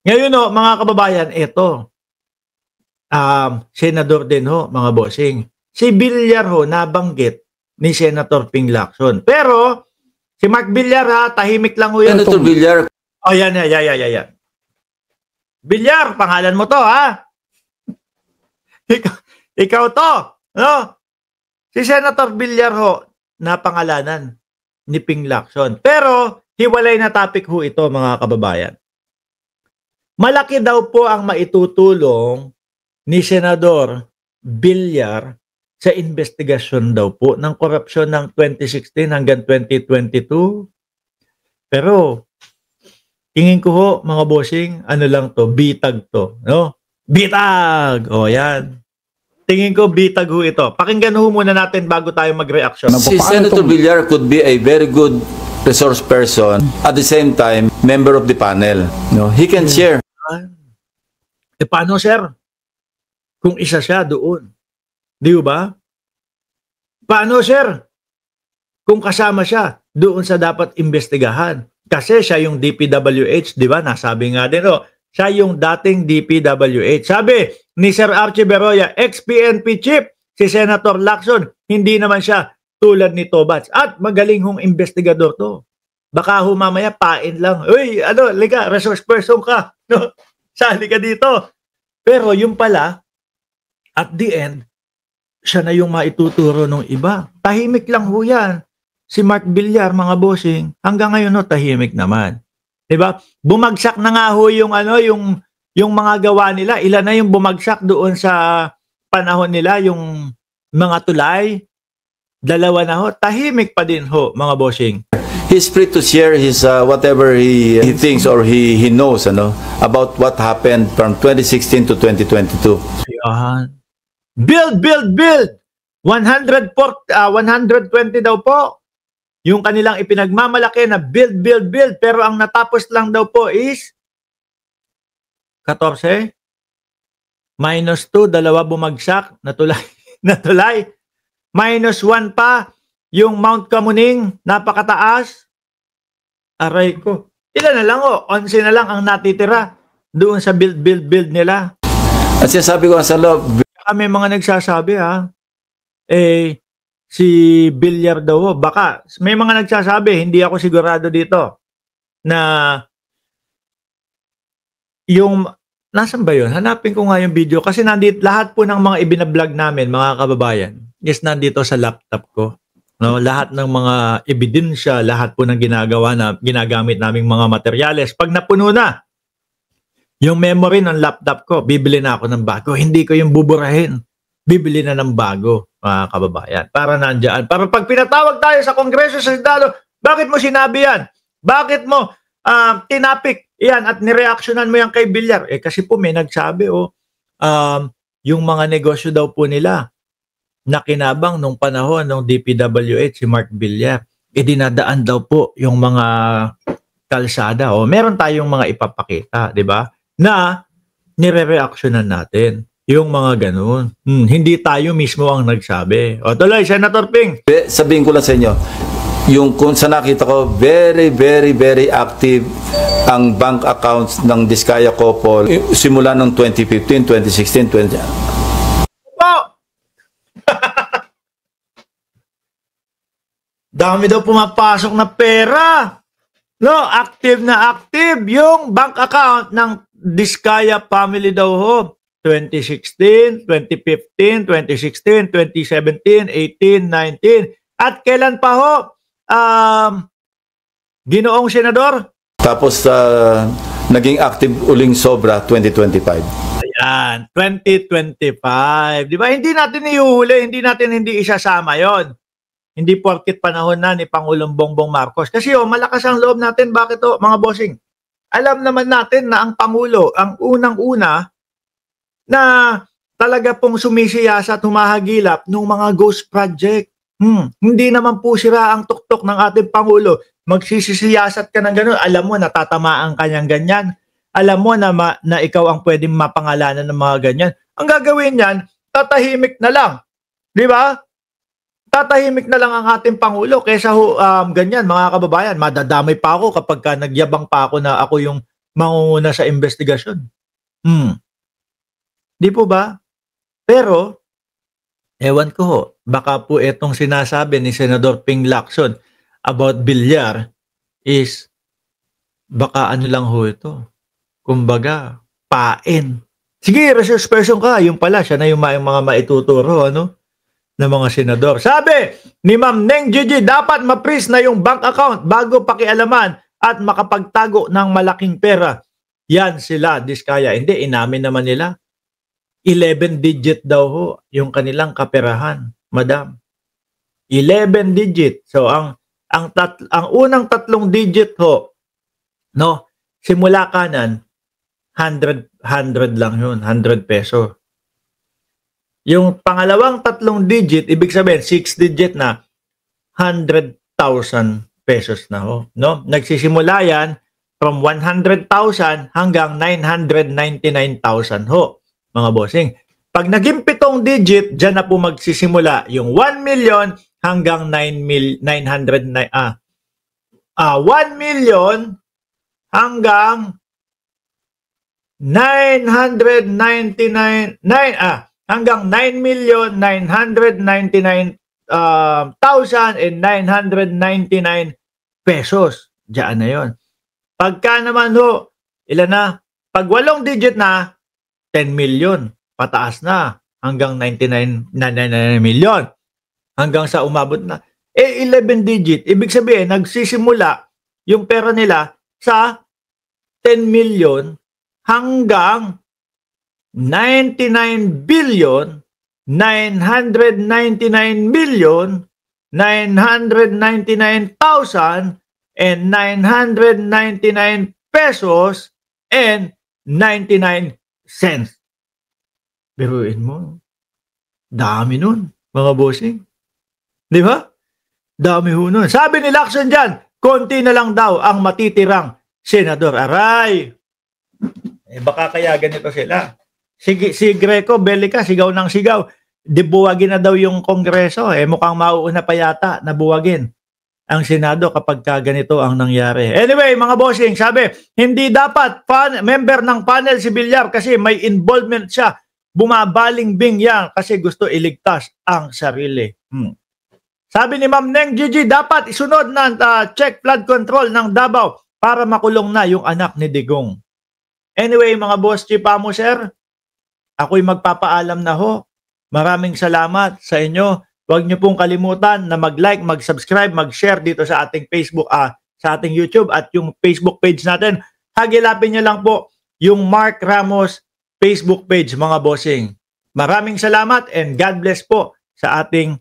Ngayon ho, mga kababayan, ito, senador din ho, mga bossing. Si Villar ho, nabanggit ni Senator Ping Lacson. Pero, si Mark Villar ha, tahimik lang ho yan. Senator Villar. Oh, yan. Villar, pangalan mo to, ha? Ikaw to, no? Si Senator Villar ho, napangalanan ni Ping Lacson. Pero, hiwalay na topic ho ito, mga kababayan. Malaki daw po ang maitutulong ni Senador Villar sa investigasyon daw po ng korupsyon ng 2016 hanggang 2022. Pero, tingin ko ho, mga bossing, ano lang to, bitag to, no? Bitag! O, yan. Tingin ko, bitag ho ito. Pakinggan ho muna natin bago tayo mag-reaction. Si Senator Villar could be a very good resource person, at the same time, member of the panel. No, he can share. Paano, sir? Kung isa siya doon. Di ba? Paano, sir? Kung kasama siya doon sa dapat investigahan. Kasi siya yung DPWH, di ba? Nasabi nga din, siya yung dating DPWH. Sabi ni Sir Archie Beroya, ex-PNP chief, si Senator Lacson, hindi naman siya tulad ni Tobats. At magaling hong investigador to. Baka mamaya pain lang. Uy, liga, resource person ka. No? Sali ka dito. Pero yung pala, at the end, siya na yung maituturo ng iba. Tahimik lang ho yan. Si Mark Villar, mga bossing, hanggang ngayon tahimik naman. Diba? Bumagsak na nga ho yung mga gawa nila. Ilan na yung bumagsak doon sa panahon nila, yung mga tulay. 2 na ho. Tahimik pa din ho, mga bossing. He's free to share his whatever he thinks or he knows about what happened from 2016 to 2022. Build! 120 daw po yung kanilang ipinagmamalaki na build. Pero ang natapos lang daw po is 14 minus 2, 2 bumagsak na tulay. Minus 1 pa yung Mount Kamuning, napakataas. Aray ko. Ilan na lang 11 na lang ang natitira doon sa build nila. At sinasabi ko sa loob, may mga nagsasabi si Villar daw, baka may mga nagsasabi, hindi ako sigurado dito, na yung, nasan ba yun? Hanapin ko nga yung video kasi nandito, lahat po ng mga ibinablog namin, mga kababayan, is nandito sa laptop ko. No? Lahat ng mga ebidensya, lahat po ng ginagamit naming mga materyales. Pag napuno na yung memory ng laptop ko, bibili na ako ng bago. Hindi ko yung buburahin. Bibili na ng bago, mga kababayan. Para nandiyan. Para pag pinatawag tayo sa Kongreso, sa Senado, bakit mo sinabi yan? Bakit mo tinapik yan at nireaksyonan mo yan kay Villar? Kasi po may nagsabi, yung mga negosyo daw po nila na kinabang nung panahon ng DPWH, si Mark Villar, dinadaan daw po yung mga kalsada. Meron tayong mga ipapakita, di ba? Na nire-reactionan natin yung mga ganun. Hindi tayo mismo ang nagsabi. Tuloy, Senator Ping. Sabihin ko lang sa inyo, yung kung sa nakita ko, very active ang bank accounts ng Diskaya Couple simula ng 2015, 2016, 20... Dami daw pumapasok na pera. No, active na active yung bank account ng Diskaya family daw ho. 2016, 2015, 2016, 2017, 18, 19. At kailan pa ho? Ginoong Senador? Tapos naging active uling sobra 2025. Ayan, 2025. Di ba? Hindi natin iuhuli, hindi isasama yon. Hindi porkit panahon na ni Pangulong Bongbong Marcos. Kasi malakas ang loob natin. Bakit mga bossing? Alam naman natin na ang Pangulo, ang unang-una na talaga pong sumisiyasa at humahagilap ng mga ghost project. Hindi naman po sira ang tuktok ng ating Pangulo. Magsisiyasat ka ng gano'n, alam mo natatamaan ka niyang ganyan. Alam mo na ikaw ang pwedeng mapangalanan ng mga ganyan. Ang gagawin niyan, tatahimik na lang. Di ba? Tatahimik na lang ang ating Pangulo kaysa ganyan, mga kababayan. Madadamay pa ako kapag nagyabang pa ako na ako yung mangunguna sa investigasyon. Di po ba? Pero, ewan ko ho, baka po itong sinasabi ni Senador Ping Lacson about Villar is baka ano lang ho ito. Kumbaga, pain. Sige, resource person ka. Yung pala, siya na yung mga maituturo, ano? Ng mga senador. Sabi ni Ma'am Neng Gigi, dapat ma-freeze na yung bank account bago pakialaman at makapagtago ng malaking pera. Yan sila, Diskaya. Hindi, inamin naman nila. 11 digit daw ho yung kanilang kaperahan, madam. 11 digit. So, ang unang 3 digit ho, no, simula kanan, 100 lang yun, 100 peso. Yung pangalawang 3 digit, ibig sabihin 6 digit na 100,000 pesos na ho, no? Nagsisimula yan from 100,000 hanggang 999,000 ho, mga bossing. Pag naging 7 digit, diyan na po magsisimula yung 1 million hanggang 1 million hanggang 999 hanggang 9,999,999 pesos. Diyan na yon. Pagka naman ho, ilan na? Pag 8 digit na, 10 million. Pataas na. Hanggang 99 million. Hanggang sa umabot na. 11 digit. Ibig sabihin, nagsisimula yung pera nila sa 10 million hanggang 99 billion, 999,999,000 and 999 pesos and 99 cents. Biruin mo. Dami nun, mga bossing. Di ba? Dami ho nun. Sabi ni Lacson dyan, konti na lang daw ang matitirang senador. Aray! Baka kaya ganito sila. Si Greco Belica, sigaw ng sigaw. Buwagin na daw yung Kongreso. Mukhang mauuna pa yata na buwagin ang Senado kapag ganito ang nangyari. Anyway, mga bossing, sabi, hindi dapat member ng panel si Villar kasi may involvement siya. Bumabaling-bing yan kasi gusto iligtas ang sarili. Sabi ni Ma'am Neng Gigi, dapat isunod na check flood control ng Davao para makulong na yung anak ni Digong. Anyway, mga boss Chipamo, sir, ako'y magpapaalam na ho. Maraming salamat sa inyo. Huwag niyo pong kalimutan na mag-like, mag-subscribe, mag-share dito sa ating Facebook, sa ating YouTube at yung Facebook page natin. Hagilapin niyo lang po yung Mark Ramos Facebook page, mga bossing. Maraming salamat and God bless po sa ating